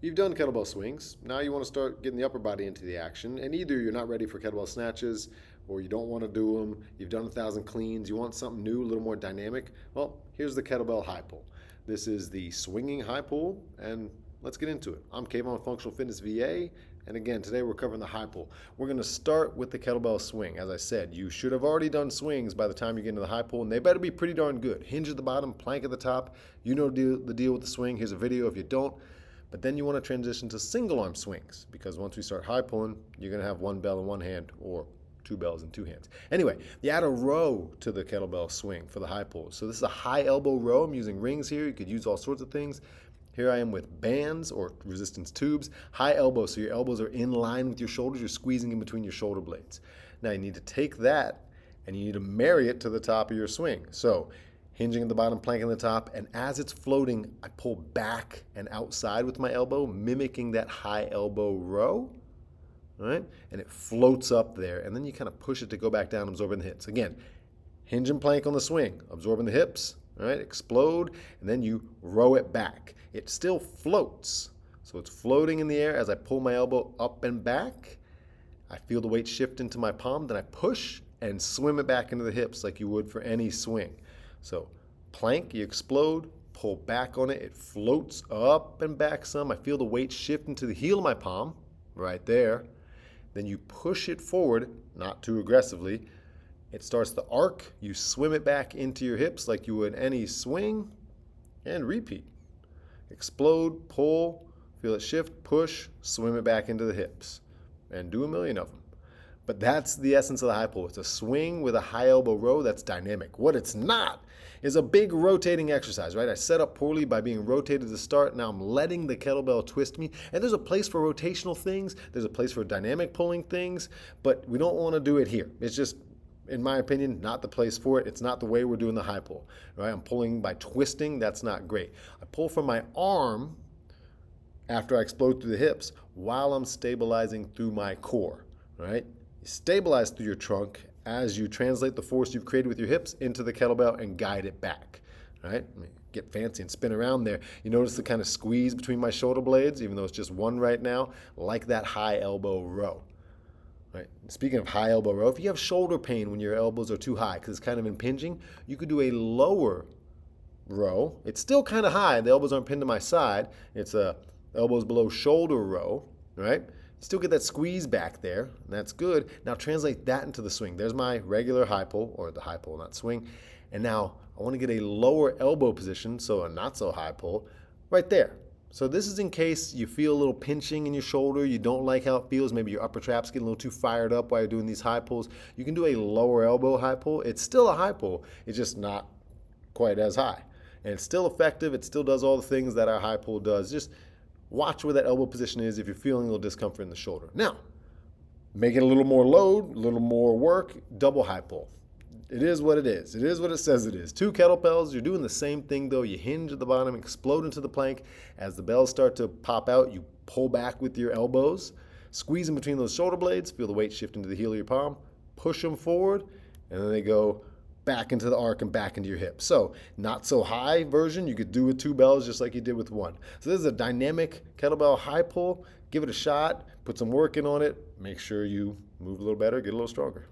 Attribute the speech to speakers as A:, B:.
A: You've done kettlebell swings. Now you want to start getting the upper body into the action, and either you're not ready for kettlebell snatches or you don't want to do them, you've done 1,000 cleans, you want something new, a little more dynamic. Well, here's the kettlebell high pull. This is the swinging high pull, and let's get into it. I'm Kevin with FunctionalFitnessVA, and again, today we're covering the high pull. We're going to start with the kettlebell swing. As I said, you should have already done swings by the time you get into the high pull, and they better be pretty darn good. Hinge at the bottom, plank at the top. You know the deal with the swing. Here's a video if you don't. But then you want to transition to single arm swings, because once we start high pulling, you're going to have one bell in one hand or two bells in two hands. Anyway, you add a row to the kettlebell swing for the high pull. So this is a high elbow row. I'm using rings here. You could use all sorts of things. Here I am with bands or resistance tubes. High elbow, so your elbows are in line with your shoulders. You're squeezing in between your shoulder blades. Now you need to take that and you need to marry it to the top of your swing. So hinging at the bottom, planking at the top, and as it's floating, I pull back and outside with my elbow, mimicking that high elbow row, right? And it floats up there, and then you kind of push it to go back down, absorbing the hips. Again, hinge and plank on the swing, absorbing the hips, all right? Explode, and then you row it back. It still floats, so it's floating in the air. As I pull my elbow up and back, I feel the weight shift into my palm, then I push and swim it back into the hips like you would for any swing. So plank, you explode, pull back on it, it floats up and back some. I feel the weight shift into the heel of my palm, right there. Then you push it forward, not too aggressively. It starts to arc, you swim it back into your hips like you would any swing, and repeat. Explode, pull, feel it shift, push, swim it back into the hips. And do a million of them. But that's the essence of the high pull. It's a swing with a high elbow row that's dynamic. What it's not is a big rotating exercise, right? I set up poorly by being rotated to start. Now I'm letting the kettlebell twist me. And there's a place for rotational things. There's a place for dynamic pulling things. But we don't want to do it here. It's just, in my opinion, not the place for it. It's not the way we're doing the high pull, right? I'm pulling by twisting. That's not great. I pull from my arm after I explode through the hips while I'm stabilizing through my core, right? Stabilize through your trunk as you translate the force you've created with your hips into the kettlebell and guide it back, right? Get fancy and spin around there. You notice the kind of squeeze between my shoulder blades, even though it's just one right now, like that high elbow row, right? Speaking of high elbow row, if you have shoulder pain when your elbows are too high because it's kind of impinging, you could do a lower row. It's still kind of high. The elbows aren't pinned to my side. It's a elbows below shoulder row, right? Still get that squeeze back there, and that's good. Now translate that into the swing. There's my regular high pull, or the high pull, not swing. And now I want to get a lower elbow position, so a not so high pull, right there. So this is in case you feel a little pinching in your shoulder, you don't like how it feels, maybe your upper trap's getting a little too fired up while you're doing these high pulls. You can do a lower elbow high pull. It's still a high pull, it's just not quite as high. And it's still effective, it still does all the things that our high pull does. Just watch where that elbow position is if you're feeling a little discomfort in the shoulder. Now, make it a little more load, a little more work, double high pull. It is what it is. It is what it says it is. 2 kettlebells, you're doing the same thing though. You hinge at the bottom, explode into the plank. As the bells start to pop out, you pull back with your elbows, squeeze in between those shoulder blades, feel the weight shift into the heel of your palm, push them forward, and then they go back into the arc and back into your hips. So not so high version, you could do with 2 bells just like you did with 1. So this is a dynamic kettlebell high pull. Give it a shot, put some work in on it, make sure you move a little better, get a little stronger.